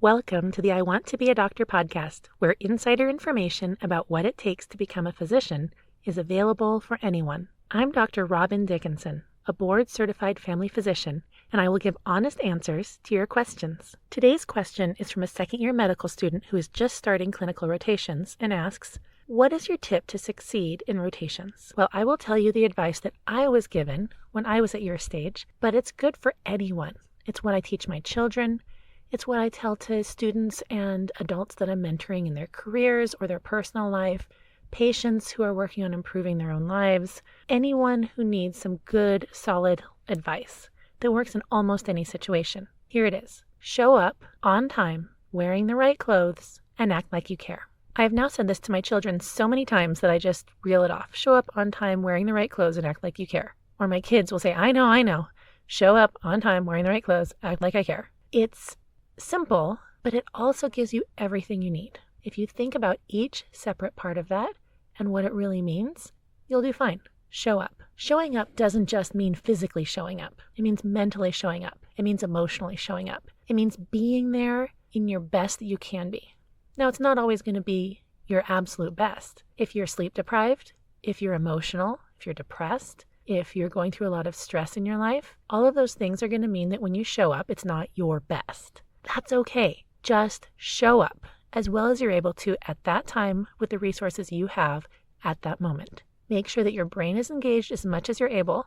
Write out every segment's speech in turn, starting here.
Welcome to the I Want to Be a Doctor podcast, where insider information about what it takes to become a physician is available for anyone. I'm Dr. Robin Dickinson, a board-certified family physician, and I will give honest answers to your questions. Today's question is from a second-year medical student who is just starting clinical rotations and asks, what is your tip to succeed in rotations? Well, I will tell you the advice that I was given when I was at your stage, but it's good for anyone. It's what I teach my children. It's what I tell to students and adults that I'm mentoring in their careers or their personal life, patients who are working on improving their own lives, anyone who needs some good, solid advice that works in almost any situation. Here it is. Show up on time, wearing the right clothes, and act like you care. I have now said this to my children so many times that I just reel it off. Show up on time, wearing the right clothes, and act like you care. Or my kids will say, I know. Show up on time, wearing the right clothes, act like I care. It's simple, but it also gives you everything you need. If you think about each separate part of that and what it really means, you'll do fine. Show up. Showing up doesn't just mean physically showing up. It means mentally showing up. It means emotionally showing up. It means being there in your best that you can be. Now, it's not always going to be your absolute best. If you're sleep deprived, if you're emotional, if you're depressed, if you're going through a lot of stress in your life, all of those things are going to mean that when you show up, it's not your best. That's okay. Just show up as well as you're able to at that time with the resources you have at that moment. Make sure that your brain is engaged as much as you're able.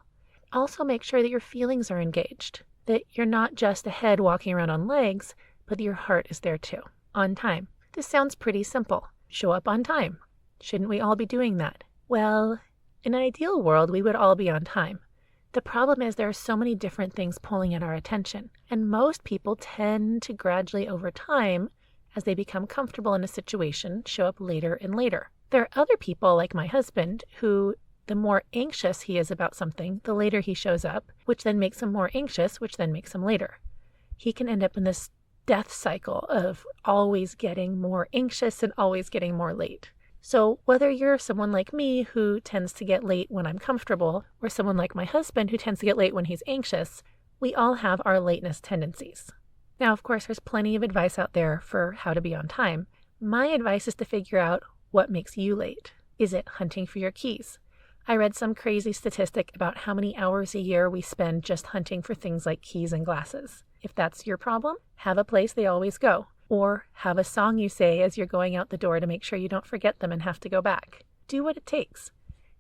Also make sure that your feelings are engaged, that you're not just a head walking around on legs, but that your heart is there too, on time. This sounds pretty simple. Show up on time. Shouldn't we all be doing that? Well, in an ideal world, we would all be on time. The problem is there are so many different things pulling at our attention, and most people tend to gradually over time, as they become comfortable in a situation, show up later and later. There are other people like my husband who the more anxious he is about something, the later he shows up, which then makes him more anxious, which then makes him later. He can end up in this death cycle of always getting more anxious and always getting more late. So whether you're someone like me who tends to get late when I'm comfortable, or someone like my husband who tends to get late when he's anxious, we all have our lateness tendencies. Now, of course, there's plenty of advice out there for how to be on time. My advice is to figure out what makes you late. Is it hunting for your keys? I read some crazy statistic about how many hours a year we spend just hunting for things like keys and glasses. If that's your problem, have a place they always go. Or have a song you say as you're going out the door to make sure you don't forget them and have to go back. Do what it takes.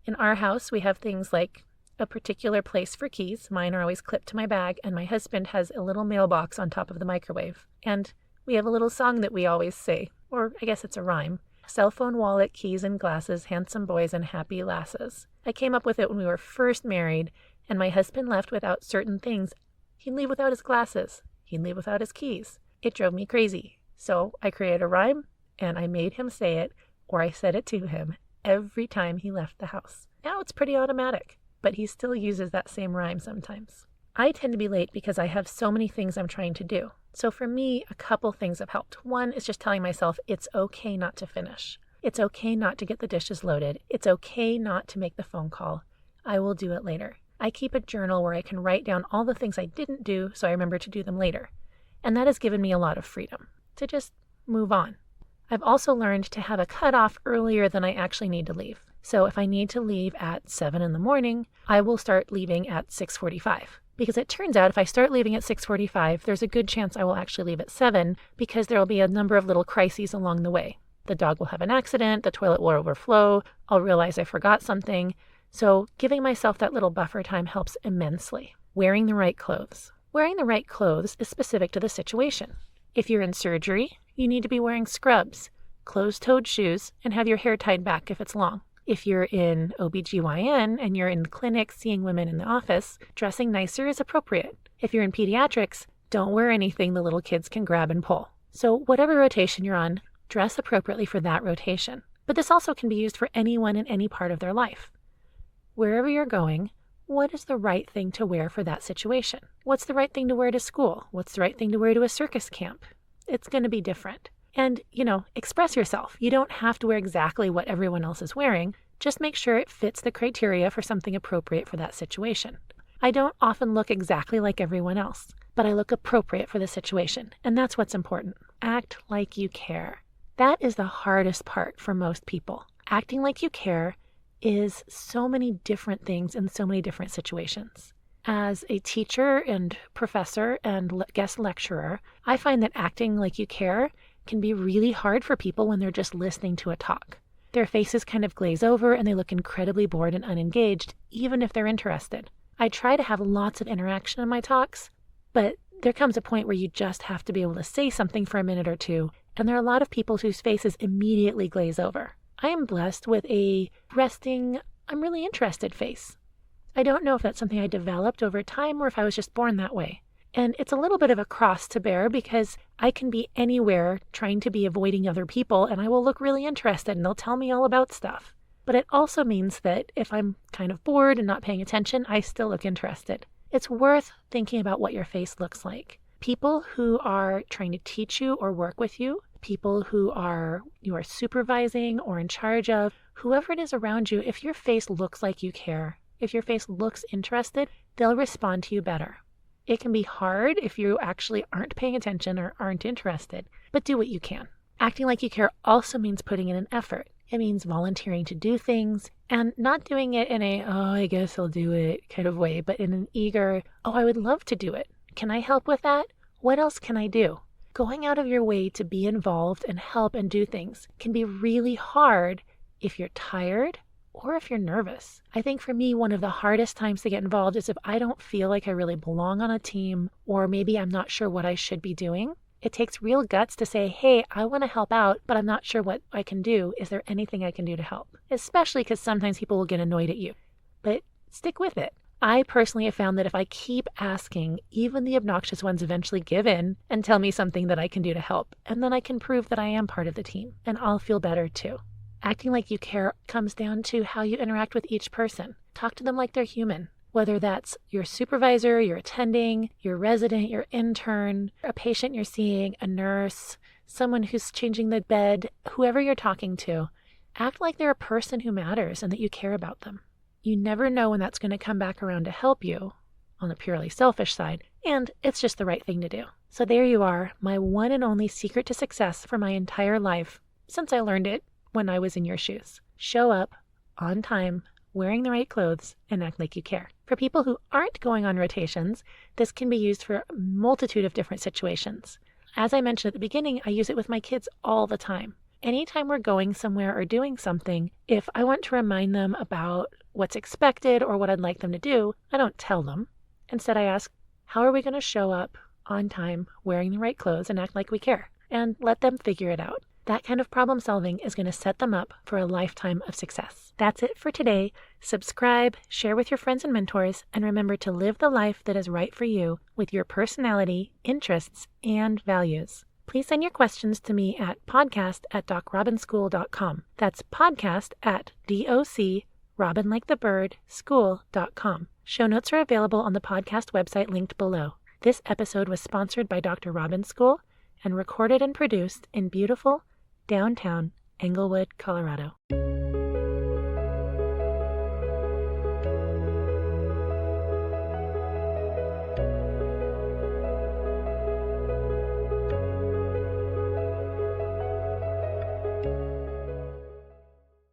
In our house, we have things like a particular place for keys. Mine are always clipped to my bag, and my husband has a little mailbox on top of the microwave. And we have a little song that we always say, or I guess it's a rhyme. Cell phone, wallet, keys, and glasses, handsome boys and happy lasses. I came up with it when we were first married, and my husband left without certain things. He'd leave without his glasses. He'd leave without his keys. It drove me crazy. So I created a rhyme, and I made him say it, or I said it to him, every time he left the house. Now it's pretty automatic, but he still uses that same rhyme sometimes. I tend to be late because I have so many things I'm trying to do. So for me, a couple things have helped. One is just telling myself it's okay not to finish. It's okay not to get the dishes loaded. It's okay not to make the phone call. I will do it later. I keep a journal where I can write down all the things I didn't do so I remember to do them later. And that has given me a lot of freedom to just move on. I've also learned to have a cutoff earlier than I actually need to leave. So if I need to leave at 7 in the morning, I will start leaving at 6:45. Because it turns out if I start leaving at 6:45, there's a good chance I will actually leave at 7 because there will be a number of little crises along the way. The dog will have an accident, the toilet will overflow, I'll realize I forgot something. So giving myself that little buffer time helps immensely. Wearing the right clothes. Wearing the right clothes is specific to the situation. If you're in surgery, you need to be wearing scrubs, closed-toed shoes, and have your hair tied back if it's long. If you're in OBGYN and you're in the clinic seeing women in the office, dressing nicer is appropriate. If you're in pediatrics, don't wear anything the little kids can grab and pull. So whatever rotation you're on, dress appropriately for that rotation. But this also can be used for anyone in any part of their life. Wherever you're going, what is the right thing to wear for that situation? What's the right thing to wear to school? What's the right thing to wear to a circus camp? It's going to be different. And, express yourself. You don't have to wear exactly what everyone else is wearing. Just make sure it fits the criteria for something appropriate for that situation. I don't often look exactly like everyone else, but I look appropriate for the situation, and that's what's important. act like you care. That is the hardest part for most people. Acting like you care is so many different things in so many different situations. As a teacher and professor and guest lecturer, I find that acting like you care can be really hard for people when they're just listening to a talk. Their faces kind of glaze over and they look incredibly bored and unengaged, even if they're interested. I try to have lots of interaction in my talks, but there comes a point where you just have to be able to say something for a minute or two, and there are a lot of people whose faces immediately glaze over. I am blessed with a resting, I'm really interested face. I don't know if that's something I developed over time or if I was just born that way. And it's a little bit of a cross to bear because I can be anywhere trying to be avoiding other people and I will look really interested and they'll tell me all about stuff. But it also means that if I'm kind of bored and not paying attention, I still look interested. It's worth thinking about what your face looks like. People who are trying to teach you or work with you, people who you are supervising or in charge of, whoever it is around you, if your face looks like you care, if your face looks interested, they'll respond to you better. It can be hard if you actually aren't paying attention or aren't interested, but do what you can. Acting like you care also means putting in an effort. It means volunteering to do things and not doing it in a, oh, I guess I'll do it kind of way, but in an eager, oh, I would love to do it. Can I help with that? What else can I do? Going out of your way to be involved and help and do things can be really hard if you're tired or if you're nervous. I think for me, one of the hardest times to get involved is if I don't feel like I really belong on a team, or maybe I'm not sure what I should be doing. It takes real guts to say, hey, I want to help out, but I'm not sure what I can do. Is there anything I can do to help? Especially because sometimes people will get annoyed at you. But stick with it. I personally have found that if I keep asking, even the obnoxious ones eventually give in and tell me something that I can do to help. And then I can prove that I am part of the team, and I'll feel better too. Acting like you care comes down to how you interact with each person. Talk to them like they're human. Whether that's your supervisor, your attending, your resident, your intern, a patient you're seeing, a nurse, someone who's changing the bed, whoever you're talking to, act like they're a person who matters and that you care about them. You never know when that's going to come back around to help you on the purely selfish side, and it's just the right thing to do. So there you are, my one and only secret to success for my entire life, since I learned it when I was in your shoes. Show up on time, wearing the right clothes, and act like you care. For people who aren't going on rotations, this can be used for a multitude of different situations. As I mentioned at the beginning, I use it with my kids all the time. Anytime we're going somewhere or doing something, if I want to remind them about what's expected or what I'd like them to do, I don't tell them. Instead, I ask, how are we going to show up on time, wearing the right clothes, and act like we care? And let them figure it out. That kind of problem solving is going to set them up for a lifetime of success. That's it for today. Subscribe, share with your friends and mentors, and remember to live the life that is right for you with your personality, interests, and values. Please send your questions to me at podcast@docrobinschool.com. That's podcast@docrobinlikethebird.school.com. Show notes are available on the podcast website linked below. This episode was sponsored by Dr. Robin School and recorded and produced in beautiful downtown Englewood, Colorado.